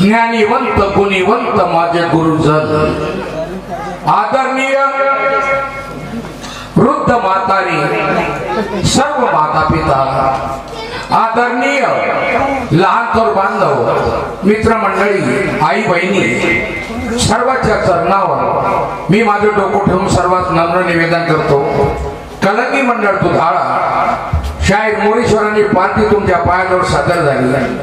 ज्ञानीवंत गुणीवंत माझे गुरुजन, आदरणीय वृद्ध म्हातारी, सर्व माता पिता, आदरणीय लहान थोर बांधव, मित्रमंडळी, आई बहिणी, सर्वांच्या चरणावर मी माझं डोकं ठेवून सर्वात नम्र निवेदन करतो. कलंगी मंडळ दुधाळा शाहीर मोरेश्वरांनी पार्टी तुमच्या पायाजवळ सादर झाली.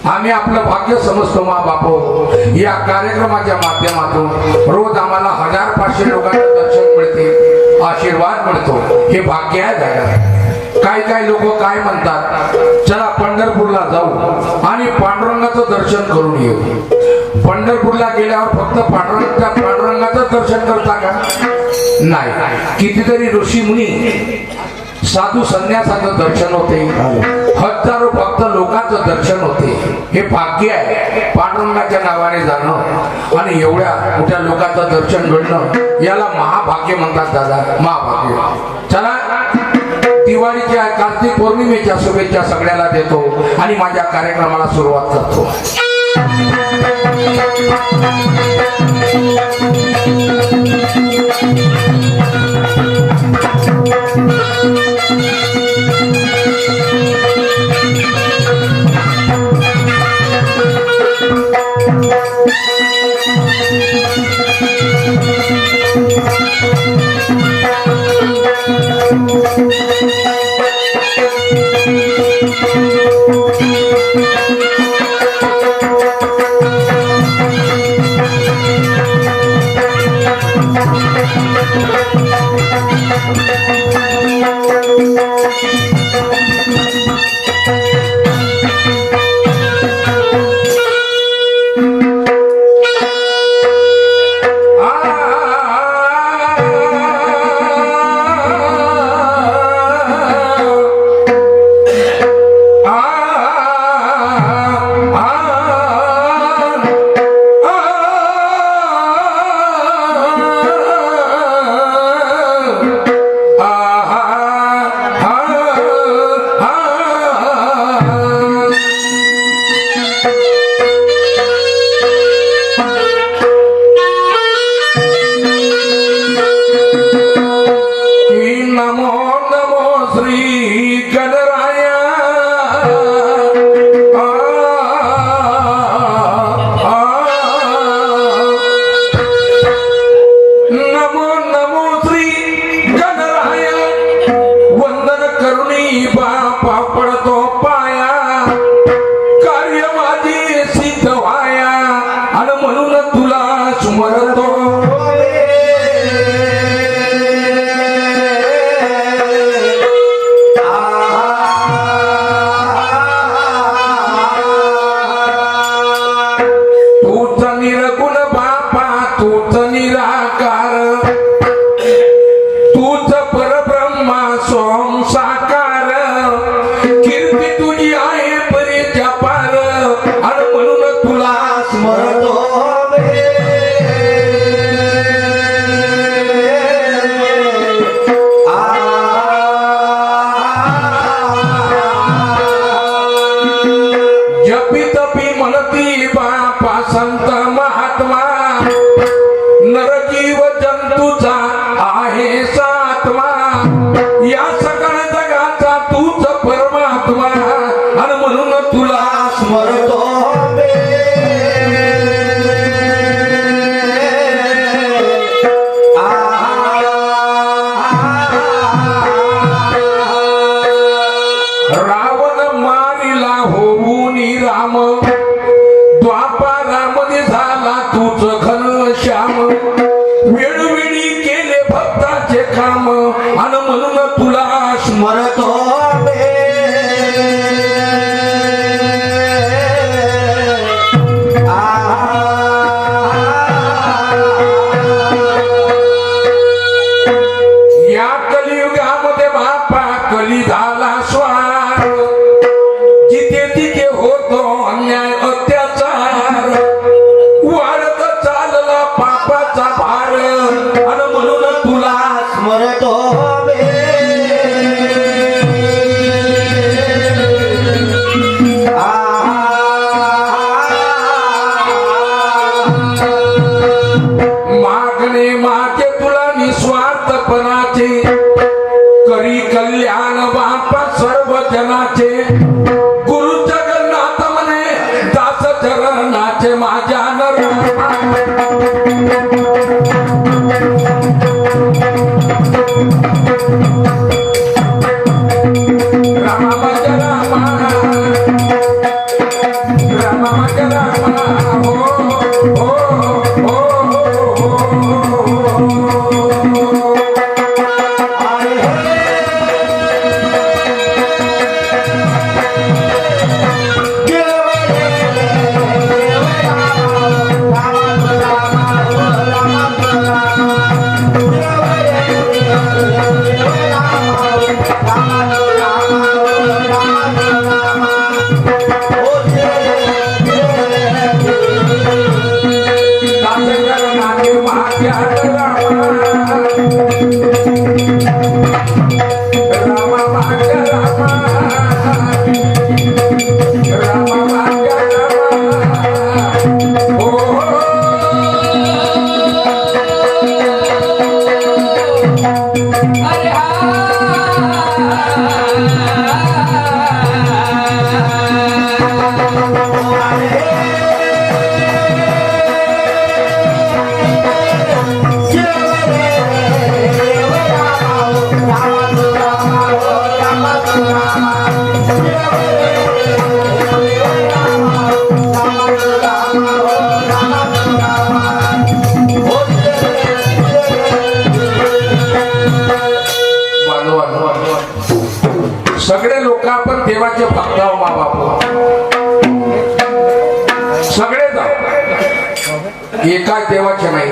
आम्ही आपलं भाग्य समजतो मा बापो. या कार्यक्रमाच्या माध्यमातून रोज आम्हाला 1500 लोकांचं दर्शन मिळते, आशीर्वाद मिळतो. हे भाग्य आहे दादा. काही लोक काय म्हणतात, चला पंढरपूरला जाऊ आणि पांडुरंगाचं दर्शन करून येऊ. पंढरपूरला गेल्यावर फक्त पांडुरंगाचं दर्शन करता का? नाही. कितीतरी ऋषी मुनी, साधू संन्यासाचं दर्शन होते, हजारो भक्त लोकांचं दर्शन होते. हे भाग्य आहे पांडुरंगाच्या नावाने जाणं आणि एवढ्या मोठ्या लोकांचं दर्शन घडणं, याला महाभाग्य म्हणतात दादा, महाभाग्य. चला दिवाळीच्या कार्तिक पौर्णिमेच्या शुभेच्छा सगळ्याला देतो आणि माझ्या कार्यक्रमाला सुरुवात करतो. एकाच देवाचे नाही,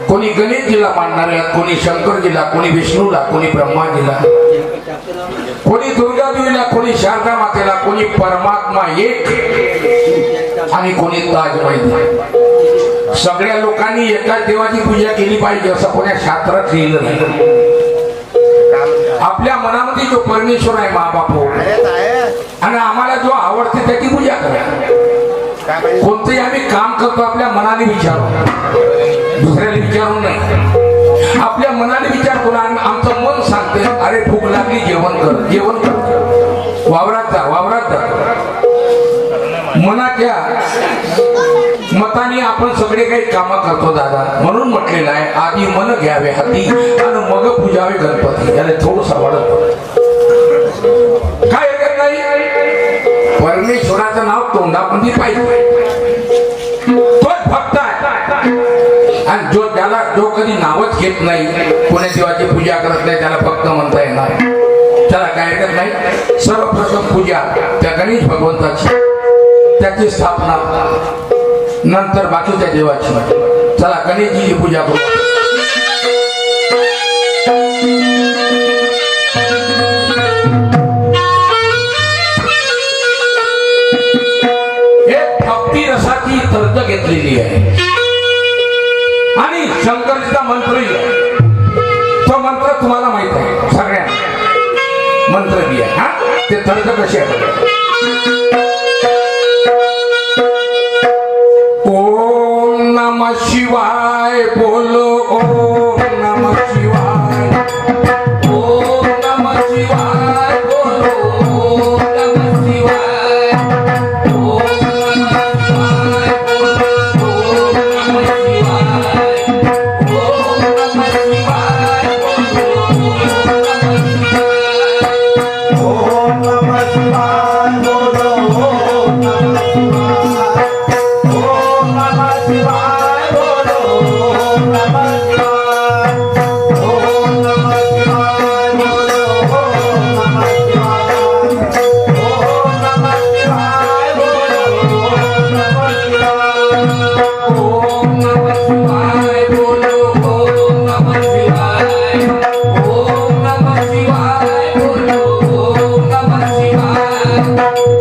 कोणी गणेशजीला मानणारे, कोणी शंकरजीला, कोणी विष्णूला, कोणी ब्रह्माजीला, कोणी दुर्गादेवीला, कोणी शारदा मातेला, कोणी परमात्मा एक आणि कोणी ताजमहल. सगळ्या लोकांनी एकाच देवाची पूजा केली पाहिजे असं कोण्या शास्त्रात लिहिलं नाही. आपल्या मनामध्ये जो परमेश्वर आहे महाबाप आणि आम्हाला जो आवडते त्याची पूजा करा. कोणतंही आम्ही काम करतो आपल्या मनाने विचारू, दुसऱ्याला विचारून नाही. आपल्या मनाने विचार करून आमचं मन सांगते अरे भूक लागली जेवण कर, जेवण कर, वावरात जा, वावरात जा. मनाच्या मताने आपण सगळे काही कामं करतो दादा. म्हणून म्हटलेलं आहे आधी मन घ्यावे हाती आणि मग पूजावे गणपती. याला थोडस वाढत काय हरकत नाही. परमेश्वराचं नाव तोंडामध्ये पाहिजे, तोच भक्त आहे. आणि जो कधी नावच घेत नाही, कोण्या देवाची पूजा करत नाही, त्याला भक्त म्हणता येणार. त्याला काय हरकत नाही. सर्वप्रथम पूजा त्या गणेश भगवंताची, त्याची स्थापना, नंतर बाकीच्या देवाची. चला गणेशजीची पूजा करू. एक भक्ती रसाची तर्ज घेतलेली आहे आणि शंकरजीचा मंत्रही आहे. तो मंत्र तुम्हाला माहित आहे सगळ्यांना, मंत्र बी आहे. हा ते तर्ज कसे आहे. ओम नमः शिवाय बोलो, ओम नमः शिवाय, ओम नमः शिवाय बोलो, ओम नमः शिवाय, ओम नमः शिवाय बोलो, ओम नमः शिवाय, ओम नमः शिवाय बोलो, ओम नमः शिवाय, ओम नमः शिवाय बोलो, ओम नमः शिवाय, ओम नमः शिवाय, ओम नमः शिवाय बोलो, ओम नमः शिवाय, ओम नमः शिवाय बोलो, ओम नमः शिवाय, ओम नमः शिवाय बोलो, ओम नमः शिवाय, ओम नमः शिवाय बोलो, ओम नमः शिवाय, ओम नमः शिवाय बोलो, ओम नमः शिवाय, ओम नमः शिवाय बोलो, ओम नमः शिवाय, ओम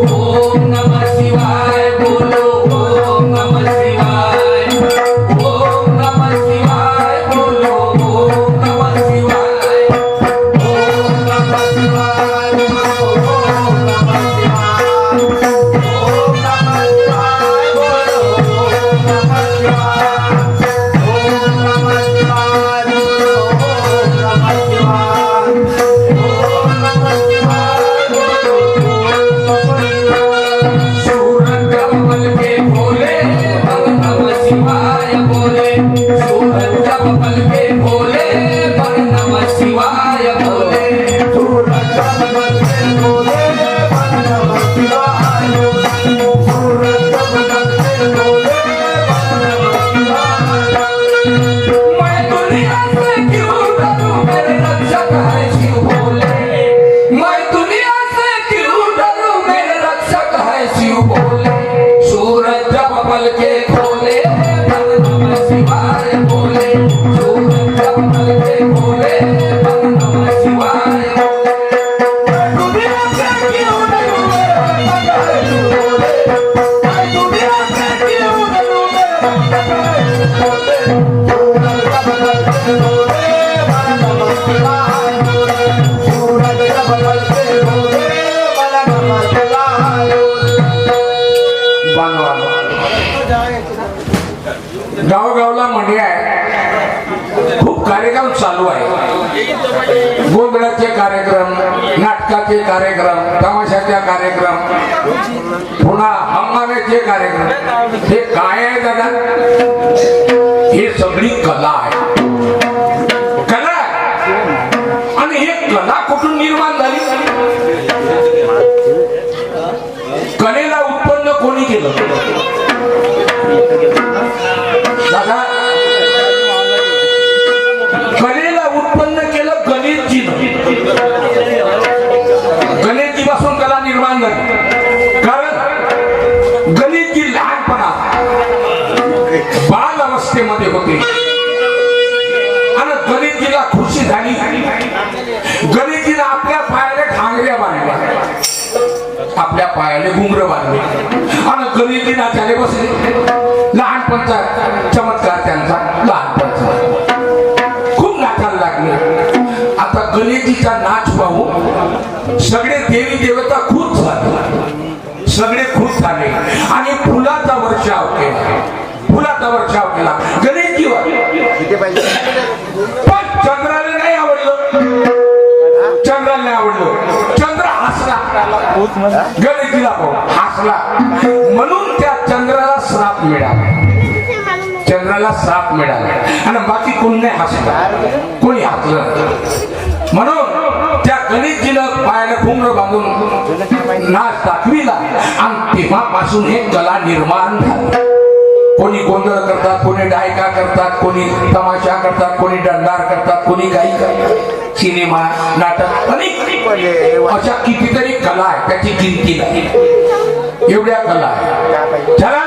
नमः शिवाय बोलो, ओम नमः शिवाय, ओम नमः शिवाय बोलो, ओम नमः शिवाय, ओम नमः शिवाय बोलो, ओम नमः शिवाय, ओम नमः शिवाय बोलो, ओम नमः शिवाय. सूरज कमल के भोले ओम नमः शिवाय बोले, सूरज कमल के भोले ओम नमः शिवाय बोले, सूरज कमल के भोले ओम नमः शिवाय बोले, सूरज कमल के भोले ओम नमः शिवाय बोले. मैं दुनिया से क्यों डरूं, मेरे रक्षक है शिव भोले. मैं दुनिया से क्यों डरूं, मेरे रक्षक है शिव भोले. सूरज कमल के भोले ओम नमः शिवाय बोले, सूरज कमल के भोले ओम नमः शिवाय बोले. मैं दुनिया से क्यों डरूं, मेरे रक्षक है शिव भोले. मैं दुनिया से क्यों डरूं, मेरे रक्षक है शिव भोले. सूरज कमल के भोले ओम नमः शिवाय बोले, सूरज कमल के भोले ओम नमः शिवाय बोले. गावगावला मंडळी आहे, खूप कार्यक्रम चालू आहे. गोंधळाचे कार्यक्रम, नाटकाचे कार्यक्रम, तमाशाचे कार्यक्रम, पुन्हा हंगामाचे कार्यक्रम. हे काय आहे दादा? ही सगळी कला आहे, कला आहे. आणि ही कला कुठून निर्माण झाली? कलेला उत्पन्न कोणी केलं दादा? कलेला उत्पन्न केलं गणेशजीनं. गणेशजी पासून कला निर्माण झाली. कारण गणेशजी लहानपणा पायाने घुंगर बांधले आणि गणिती नाचाले बसले. लहानपणचा चमत्कार त्यांचा, लहानपणचा खूप नाचायला लागले. आता गणेशजीचा नाच पाहून सगळे देवी देवता खुश झाले, सगळे खुश झाले आणि फुलाचा वर्षाव केला, फुलाचा वर्षाव केला गणेशजीवर. पण चंद्राला नाही आवडलं, चंद्राला नाही आवडलं. चंद्र हसला, गणेशजीला हसला म्हणून त्या चंद्राला श्राप मिळाला, चंद्राला श्राप मिळाला आणि बाकी कोण नाही हसलं, कोणी हसलं. म्हणून त्या गणेशजीनं पायाला घुंगर बांधून नाच दाखविला आणि तेव्हापासून हे कला निर्माण झाली. कोणी गोंधळ करतात, कोणी डायका करतात, कोणी तमाशा करतात, कोणी दंडार करतात, कोणी काही करतात, सिनेमा नाटक अनेक अशा कितीतरी कला आहे, त्याची किंमती नाही, एवढ्या कला आहे. चला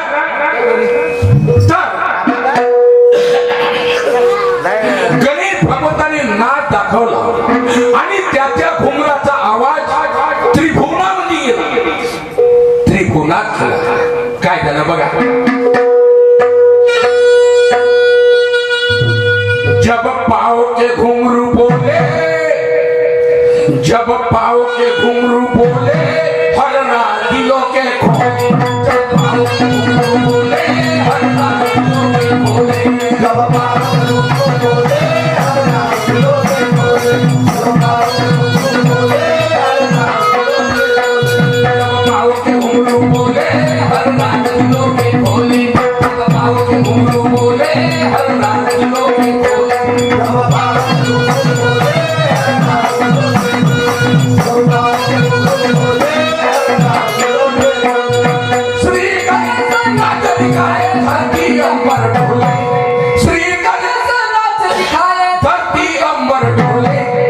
गणेश भगवंताने नाच दाखवला आणि त्याच्या घुंगराचा आवाज त्रिभुवनामध्ये गेला, त्रिभुवनात गेला. काय झालं बघा. जब पाओ के घुंघरू बोले, जब पाओ के घुंघरू बोले, हरना दिलों के खोले. जब पाओ के घुंघरू बोले, हरना दिलों के खोले. जब पाओ के घुंघरू बोले, हरना दिलों के खोले. जब पाओ के घुंघरू बोले, हरना दिलों के खोले. जब पाओ के घुंघरू बोले, हरना दिलों के खोले.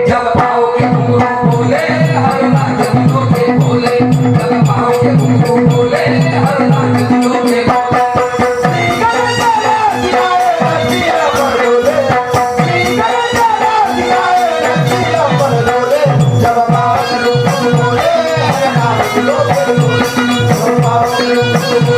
जब पाओ के घुंघरू बोले, हरना दिलों के खोले.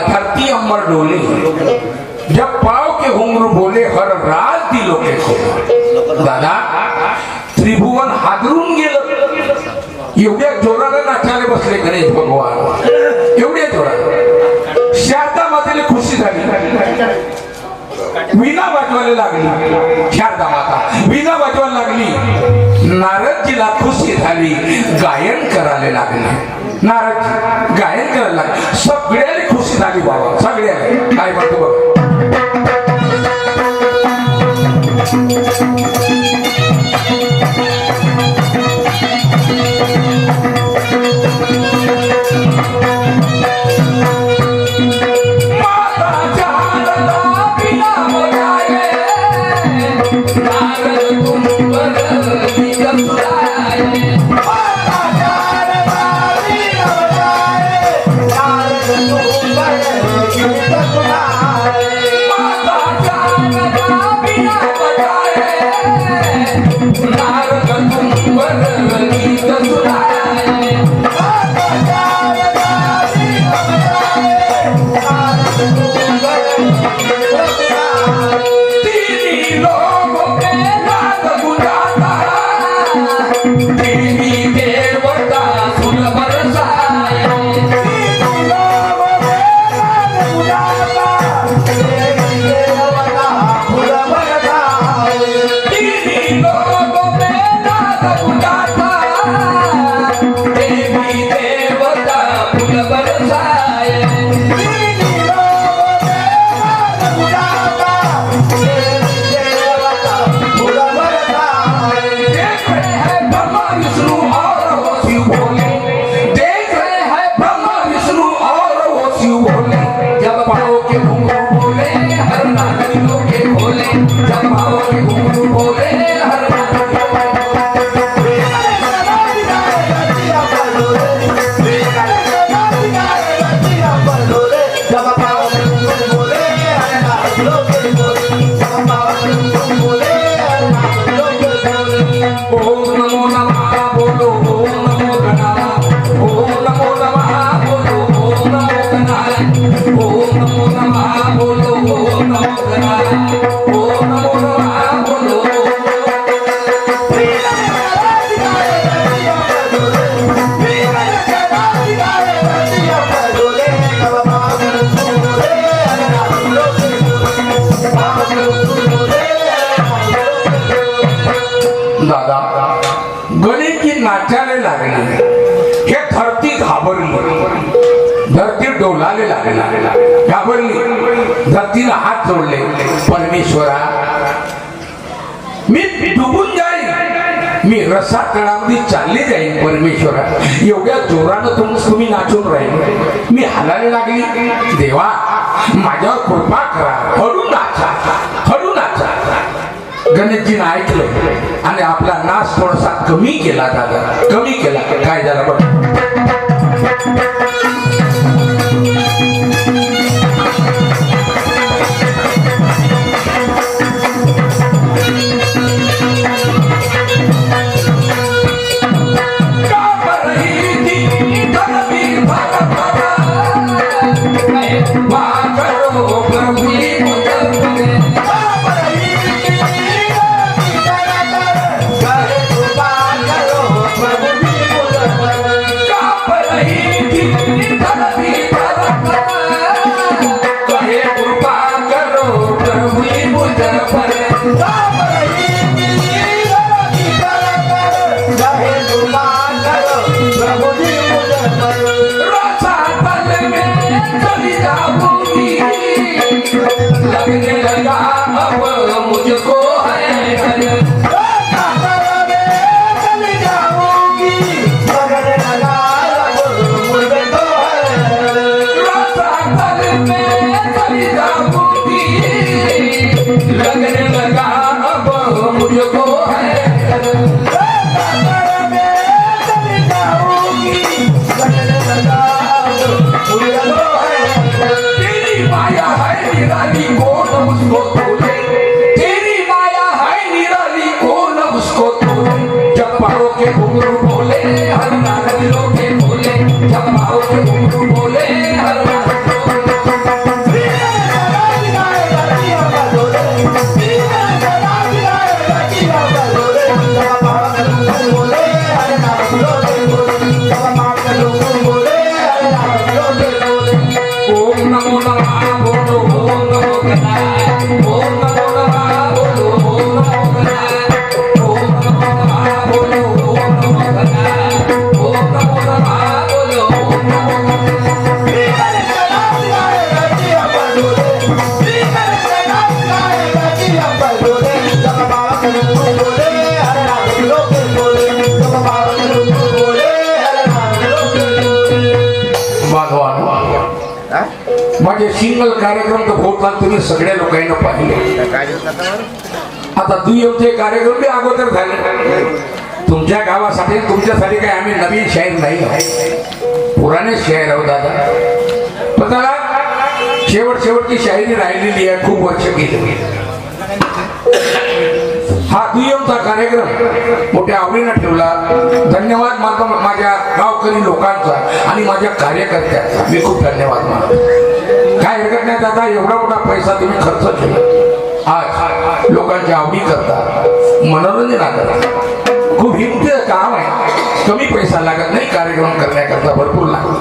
धरती अंबर डोले. जब पाव के घुंघरू बोले, हर रात दिलों के खोले. दादा त्रिभुवन हादरून गेलं. एवढ्या जोरानं नाचायला बसले गणेश भगवान, एवढ्या जोरात. शारदा मातेला खुशी झाली, वीणा वाजवायला लागली. शारदा माता वीणा वाजवायला लागली. नारदजीला खुशी झाली, गायन करायला लागले. नारद गायन करायला लागले. सगळ्याला खुशी झाली बाबा, सगळ्याला. काय म्हणतो बघ. माता दादा गणित की नाचायला लागली, हे धरती घाबरली, धरती डोलाले लागली, घाबरली, धरतीला हात जोडले, परमेश्वरा मी डुबून जाईन, मी रसा तळामध्ये चालले जाईन, परमेश्वरा एवढ्या जोरानं तुम्ही नाचून राहिले, मी हालायला लागली, देवा माझ्यावर कृपा करा, हळू नाचा, हळू नाचा. गणेशजीनं ऐकलं आणि आपला नाच थोडासा कमी केला, दादा कमी केला. काय झालं बघ, लगने लगा अब मुझको है चली जाऊंगी, लगने लगा अब मुझको है, रास्ता में चली जाऊंगी, लगने लगा अब मुझको है, रास्ता में चली जाऊंगी, लगने लगा अब मुझको है. तेरी माया है निराली कौन उसको तोले, तेरी माया है निराली कौन उसको तोले, जब पाओ के घुंघरू बोले हर नारियों के बोले, जब पाओ के घुंघरू बोले हर माझे सिंगल कार्यक्रम तर होतात, तुम्ही सगळ्या लोकांना पाहिले. आता दुय्यमचे कार्यक्रम बी अगोदर झाले. तुमच्या गावासाठी तुमच्यासाठी काय आम्ही नवीन शाहीर नाही आहे, पुराणे शाहीर आहोत दादा. पण त्याला शेवटची शाहिरी राहिलेली आहे, खूप वर्ष गेली. हा दुय्यमचा कार्यक्रम मोठ्या आवडीनं ठेवला. धन्यवाद मानतो माझ्या गावकरी लोकांचा आणि माझ्या कार्यकर्त्यांचा. मी खूप धन्यवाद मानतो. काय हरकत नाही दादा, एवढा मोठा पैसा तुम्ही खर्च केला. आज लोकांच्या आवडी करता, मनोरंजन करता. खूप हिमतीचं काम आहे. कमी पैसा लागत नाही कार्यक्रम करण्याकरता, भरपूर लागतो.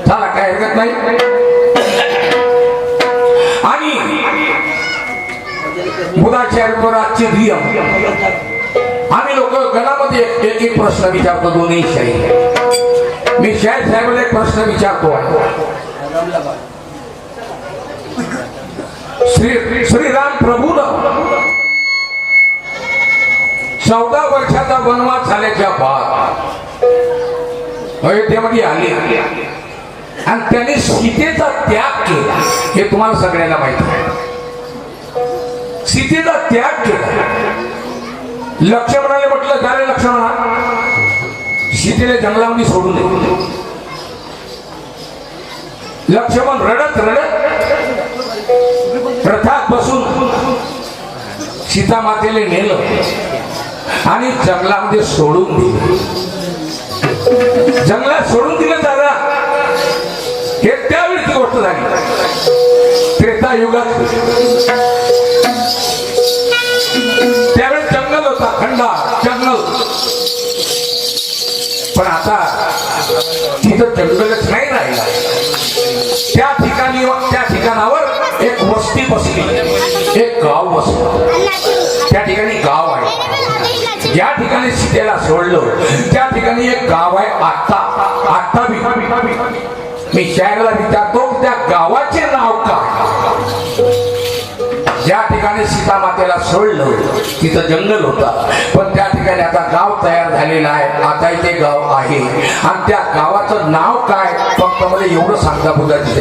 चला, काय हरकत नाही. आणि बुधाच्या आजचे नियम आम्ही लोक गणामध्ये एक एक प्रश्न विचारतो. दोन्ही शाही मी शाहीर साहेबांना एक प्रश्न विचारतो आहे. श्रीराम प्रभूनं 14 वर्षाचा वनवास झाल्याच्या बाद अयोध्येमध्ये आले आणि त्यांनी सीतेचा त्याग केला. हे तुम्हाला सगळ्यांना माहिती आहे. सीतेचा त्याग केला. लक्ष्मणाने म्हटलं, झाले लक्ष्मणा, सीतेला जंगलामध्ये सोडून दे. लक्ष्मण रडत रडत रथात बसून सीता मातेला नेलं आणि जंगलामध्ये सोडून दिलं. जंगलात सोडून दिलं दादा. हे त्यावेळी ती गोष्ट झाली त्रेता युगात. त्यावेळेस जंगल होता, खंडा जंगल. पण आता तिथं जंगलच नाही राहिला. त्या ठिकाणावर एक वस्ती बसली, एक गाव बसलं. त्या ठिकाणी गाव आहे. ज्या ठिकाणी सीतेला सोडलं त्या ठिकाणी एक गाव आहे. आता मी शायराला विचारतो, त्या गावाचे नाव काय? ज्या ठिकाणी सीता मातेला सोडलं तिथं जंगल होता, पण त्या ठिकाणी आता गाव तयार झालेलं आहे. आता इथे गाव आहे आणि त्या गावाचं नाव काय? फक्त मला एवढं सांगता बुद्धाची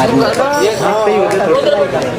बाद में